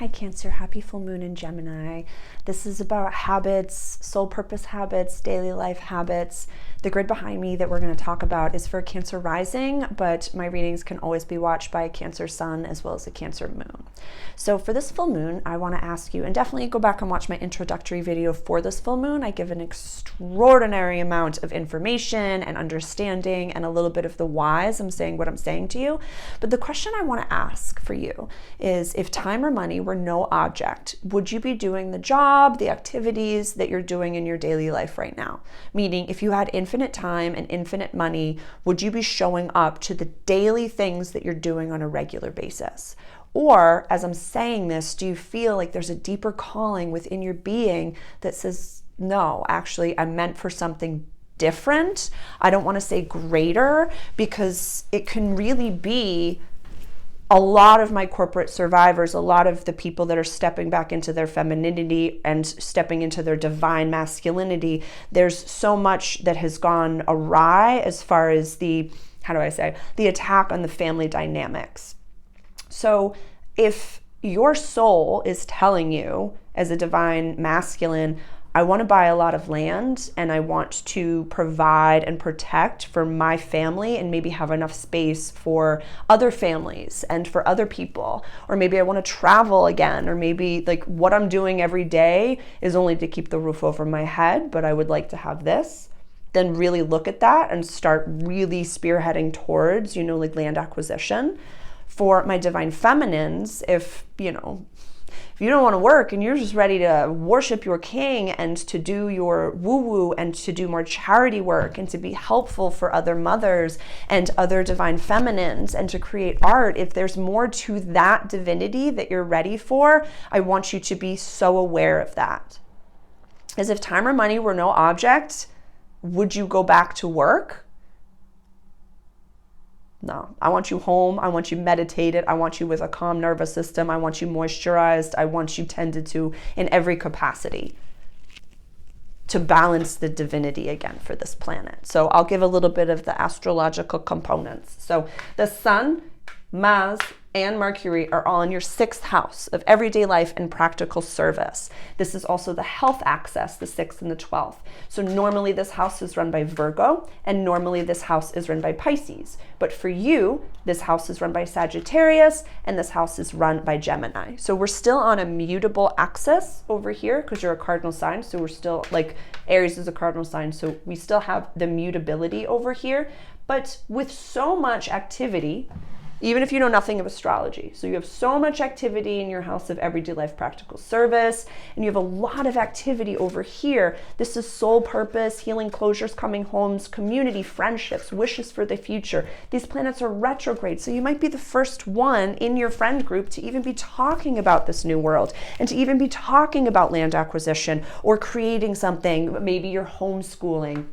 Hi Cancer, happy full moon in Gemini. This is about habits, soul purpose habits, daily life habits. The grid behind me that we're going to talk about is for Cancer rising, but my readings can always be watched by a Cancer sun as well as a Cancer moon. So for this full moon, I want to ask you, and definitely go back and watch my introductory video for this full moon. I give an extraordinary amount of information and understanding and a little bit of the whys I'm saying what I'm saying to you. But the question I want to ask for you is, if time or money were no object, would you be doing the job, the activities that you're doing in your daily life right now? Meaning, if you had infinite time and infinite money, would you be showing up to the daily things that you're doing on a regular basis? Or, as I'm saying this, do you feel like there's a deeper calling within your being that says, no, actually, I'm meant for something different? I don't want to say greater, because it can really be a lot of my corporate survivors, a lot of the people that are stepping back into their femininity and stepping into their divine masculinity. There's so much that has gone awry as far as the attack on the family dynamics. So if your soul is telling you as a divine masculine, I want to buy a lot of land and I want to provide and protect for my family and maybe have enough space for other families and for other people, or maybe I want to travel again, or maybe like what I'm doing every day is only to keep the roof over my head, but I would like to have this, then really look at that and start really spearheading towards, like land acquisition. For my divine feminines, if you don't want to work and you're just ready to worship your king and to do your woo-woo and to do more charity work and to be helpful for other mothers and other divine feminines and to create art, if there's more to that divinity that you're ready for, I want you to be so aware of that. As if time or money were no object, would you go back to work? No, I want you home. I want you meditated. I want you with a calm nervous system. I want you moisturized. I want you tended to in every capacity to balance the divinity again for this planet. So I'll give a little bit of the astrological components. So the sun, Mars, and Mercury are all in your 6th house of everyday life and practical service. This is also the health axis, the 6th and the 12th. So normally this house is run by Virgo, and normally this house is run by Pisces. But for you, this house is run by Sagittarius, and this house is run by Gemini. So we're still on a mutable axis over here because you're a cardinal sign. So we're still like Aries is a cardinal sign. So we still have the mutability over here, but with so much activity, even if you know nothing of astrology. So you have so much activity in your house of everyday life practical service, and you have a lot of activity over here. This is soul purpose, healing closures, coming homes, community, friendships, wishes for the future. These planets are retrograde, so you might be the first one in your friend group to even be talking about this new world and to even be talking about land acquisition or creating something. Maybe you're homeschooling,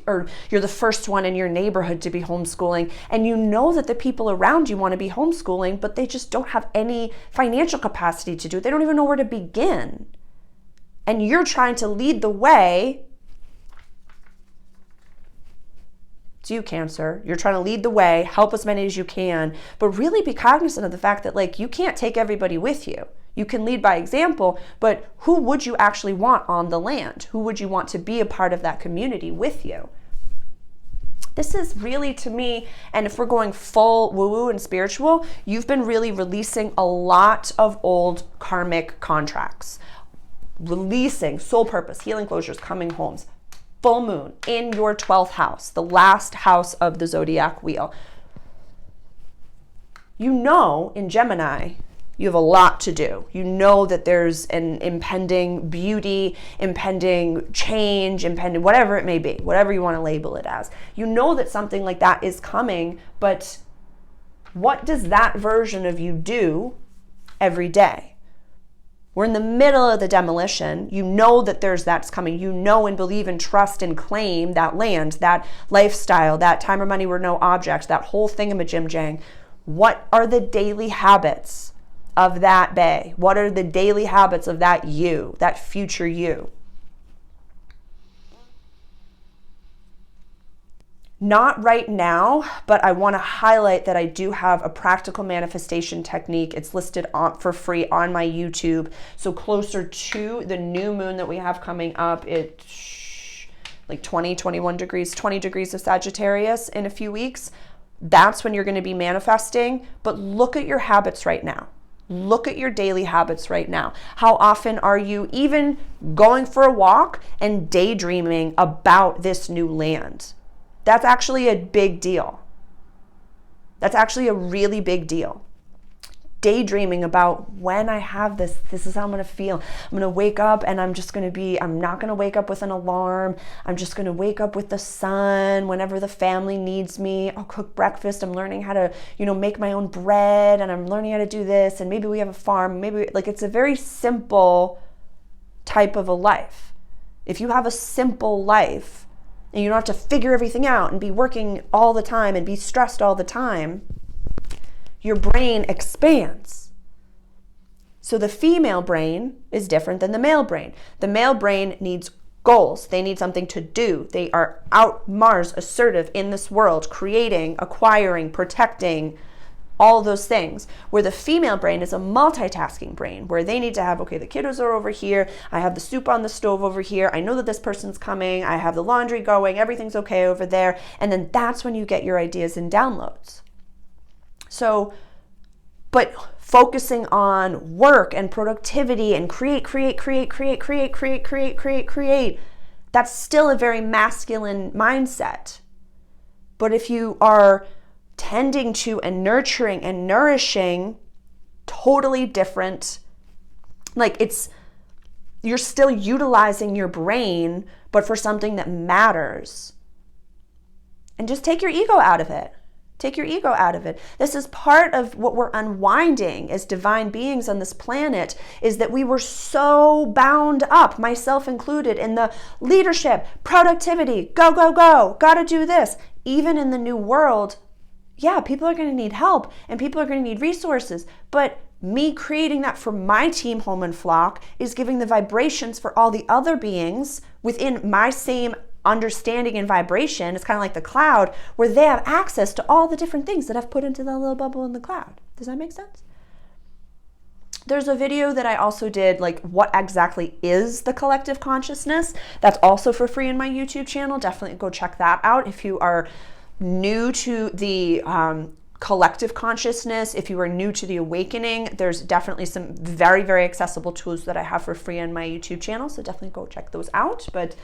or you're the first one in your neighborhood to be homeschooling, and you know that the people around you want to be homeschooling, but they just don't have any financial capacity to do it. They don't even know where to begin. And you're trying to lead the way. It's you, Cancer. You're trying to lead the way, help as many as you can, but really be cognizant of the fact that you can't take everybody with you. You can lead by example, but who would you actually want on the land? Who would you want to be a part of that community with you? This is really, to me, and if we're going full woo-woo and spiritual, you've been really releasing a lot of old karmic contracts. Releasing soul purpose, healing closures, coming homes. Full moon in your 12th house, the last house of the zodiac wheel. In Gemini, you have a lot to do. You know that there's an impending beauty, impending change, impending whatever it may be, whatever you want to label it as. You know that something like that is coming, but what does that version of you do every day? We're in the middle of the demolition. You know that that's coming. You know and believe and trust and claim that land, that lifestyle, that time or money were no object, that whole thingamajim-jang. What are the daily habits of that bay? What are the daily habits of that you, that future you? Not right now, but I want to highlight that I do have a practical manifestation technique. It's listed for free on my YouTube. So closer to the new moon that we have coming up, it's like 20, 21 degrees, 20 degrees of Sagittarius in a few weeks. That's when you're going to be manifesting. But look at your habits right now. Look at your daily habits right now. How often are you even going for a walk and daydreaming about this new land? That's actually a big deal. That's actually a really big deal. Daydreaming about when I have this is how I'm going to feel. I'm going to wake up and I'm not going to wake up with an alarm. I'm just going to wake up with the sun whenever the family needs me. I'll cook breakfast. I'm learning how to, make my own bread, and I'm learning how to do this. And maybe we have a farm. Maybe it's a very simple type of a life. If you have a simple life, and you don't have to figure everything out and be working all the time and be stressed all the time, your brain expands. So the female brain is different than the male brain. The male brain needs goals. They need something to do. They are out Mars assertive in this world, creating, acquiring, protecting, all those things. Where the female brain is a multitasking brain, where they need to have, okay, the kiddos are over here, I have the soup on the stove over here, I know that this person's coming, I have the laundry going, everything's okay over there, and then that's when you get your ideas and downloads. So, but focusing on work and productivity and create, that's still a very masculine mindset. But if you are tending to and nurturing and nourishing, totally different. You're still utilizing your brain, but for something that matters. And just take your ego out of it. Take your ego out of it. This is part of what we're unwinding as divine beings on this planet, is that we were so bound up, myself included, in the leadership, productivity, go, gotta do this. Even in the new world, yeah, people are going to need help and people are going to need resources. But me creating that for my team, home and flock, is giving the vibrations for all the other beings within my same understanding and vibration. It's kind of like the cloud, where they have access to all the different things that I've put into the little bubble in the cloud. Does that make sense? There's a video that I also did, what exactly is the collective consciousness? That's also for free in my YouTube channel. Definitely go check that out if you are new to the collective consciousness. If you are new to the awakening, there's definitely some very, very accessible tools that I have for free on my YouTube channel. So definitely go check those out. But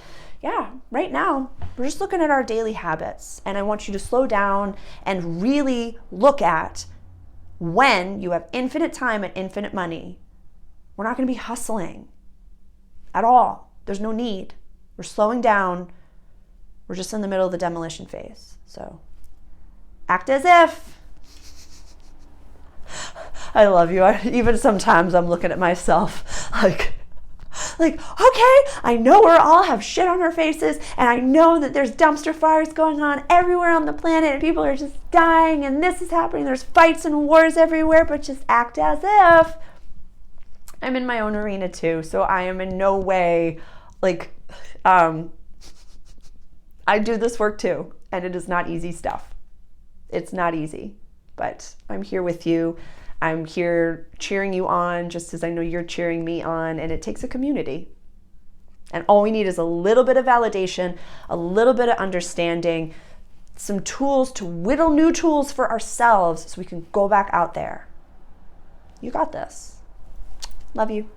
yeah, right now we're just looking at our daily habits, and I want you to slow down and really look at when you have infinite time and infinite money. We're not going to be hustling at all. There's no need. We're slowing down. We're just in the middle of the demolition phase. So act as if. I love you. Even sometimes I'm looking at myself like, okay, I know we all have shit on our faces, and I know that there's dumpster fires going on everywhere on the planet, and people are just dying, and this is happening. There's fights and wars everywhere, but just act as if. I'm in my own arena too, so I am in no way I do this work too, and it is not easy stuff. It's not easy, but I'm here with you. I'm here cheering you on, just as I know you're cheering me on, and it takes a community. And all we need is a little bit of validation, a little bit of understanding, some tools to whittle new tools for ourselves so we can go back out there. You got this. Love you.